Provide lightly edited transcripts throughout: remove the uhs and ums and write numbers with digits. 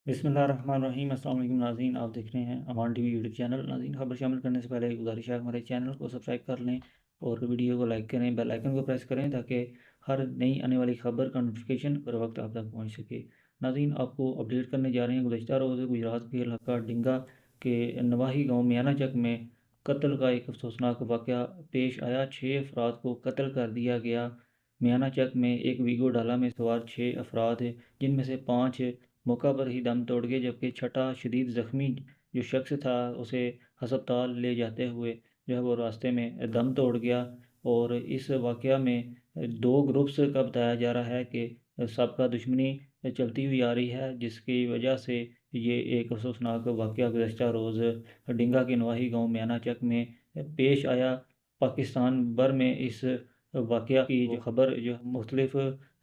बिस्मिल्लाहिर्रहमानिर्रहीम। अस्सलाम वालेकुम नाज़रीन, आप देख रहे हैं अमान टीवी यूट्यूब चैनल। नाज़रीन, खबर शामिल करने से पहले एक गुजारिश है, हमारे चैनल को सब्सक्राइब कर लें और वीडियो को लाइक करें, बेल आइकन को प्रेस करें ताकि हर नई आने वाली खबर का नोटिफिकेशन बर वक्त आप तक पहुँच सके। नाज़रीन, आपको अपडेट करने जा रहे हैं। गुज़श्ता रोज़ गुजरात के इलाका डिंगा के नवाही गाँव मियाना चक में कत्ल का एक अफसोसनाक वाक़या पेश आया। 6 अफराद को कत्ल कर दिया गया। मियाना चक में एक वीगो डाला में सवार 6 अफराद, जिनमें से 5 मौका पर ही दम तोड़ गए, जबकि छठा शदीद ज़ख्मी जो शख्स था उसे हस्पताल ले जाते हुए जो है वो रास्ते में दम तोड़ गया। और इस वाक़या में 2 ग्रुप्स का बताया जा रहा है कि सबका दुश्मनी चलती हुई आ रही है, जिसकी वजह से ये एक अफसोसनाक वाक़या गुज़श्ता रोज़ डिंगा के नवाही गाँव मियाना चक में पेश आया। पाकिस्तान भर में इस वाक़या की जो खबर जो मुख्तलिफ़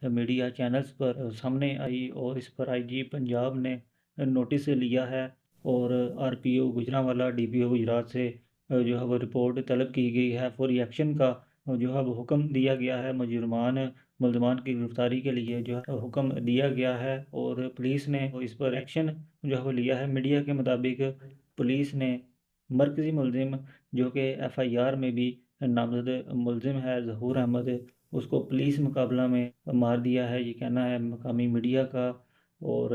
मीडिया चैनल्स पर सामने आई और इस पर आईजी पंजाब ने नोटिस लिया है और आरपीओ गुजरांवाला डीपीओ गुजरात से जो है वो रिपोर्ट तलब की गई है। फौरी एक्शन का जो है वो हुक्म दिया गया है। मुलजमान की गिरफ्तारी के लिए जो है हुक्म दिया गया है और पुलिस ने इस पर एक्शन जो है वो लिया है। मीडिया के मुताबिक पुलिस ने मरकज़ी मुलजिम जो कि एफआईआर में भी नामजद मुलजिम है ज़हूर अहमद, उसको पुलिस मुकाबला में मार दिया है, ये कहना है मकामी मीडिया का। और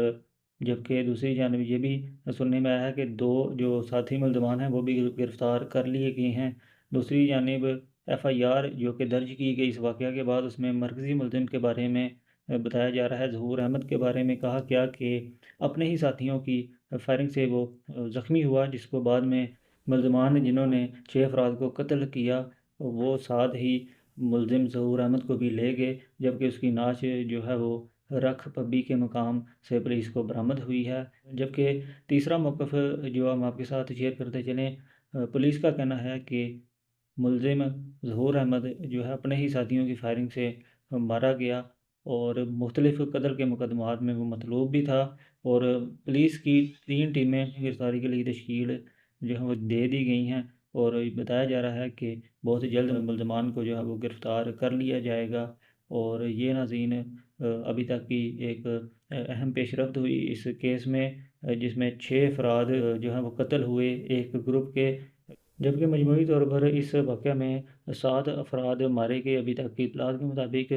जबकि दूसरी जानिब ये भी सुनने में आया है कि 2 जो साथी मुलजमान हैं वो भी गिरफ़्तार कर लिए गए हैं। दूसरी जानिब एफआईआर जो कि दर्ज की गई इस वाक़या के बाद उसमें मरकज़ी मुलजिम के बारे में बताया जा रहा है। ज़हूर अहमद के बारे में कहा गया कि अपने ही साथियों की फायरिंग से वो ज़ख्मी हुआ, जिसको बाद में मुलजमान जिन्होंने 6 अफराद को कत्ल किया वो साथ ही मुलजिम ज़हूर अहमद को भी ले गए, जबकि उसकी नाश जो है वो रख पब्बी के मकाम से पुलिस को बरामद हुई है। जबकि तीसरा मौक़िफ़ जो हम आपके साथ शेयर करते चलें, पुलिस का कहना है कि मुलजिम ज़हूर अहमद जो है अपने ही साथियों की फायरिंग से मारा गया और मुख्तलिफ़ कत्ल के मुकदमात में वो मतलूब भी था। और पुलिस की 3 टीमें गिरफ़्तारी के लिए तश्कील जो है वो दे दी गई हैं और बताया जा रहा है कि बहुत जल्द मुलजमान को जो है वो गिरफ़्तार कर लिया जाएगा। और ये नाज़रीन अभी तक की एक अहम पेशरफ्त हुई इस केस में, जिसमें 6 अफराद जो हैं वो कत्ल हुए एक ग्रुप के, जबकि मजमूई तौर पर इस वाक़या में 7 अफराद मारे गए। अभी तक की इत्तलात के मुताबिक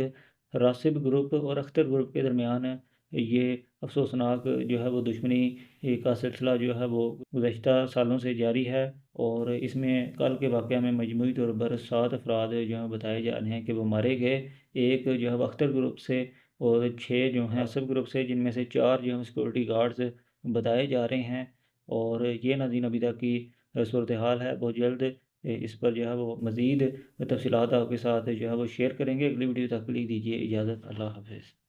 रासिब ग्रुप और अख्तर ग्रुप के दरमियान ये अफसोसनाक जो है वो दुश्मनी का सिलसिला जो है वो गुज़श्ता सालों से जारी है। और इसमें कल के वाक़या में मजमूई तौर पर 7 अफराद जो हैं बताए जा रहे हैं कि वो मारे गए। एक जो है वो अख्तर ग्रुप से और 6 जो हैं रासिब ग्रुप से, जिनमें से 4 जो हैं सिक्योरिटी गार्ड्स बताए जा रहे हैं। और ये नाज़रीन अभी तक की सूरत हाल है। बहुत जल्द इस पर जो है वो मज़ीद तफ़सीलात आपके साथ जो है वो शेयर करेंगे। अगली वीडियो तक के लिए दीजिए इजाज़त। अल्लाह हाफ़िज़।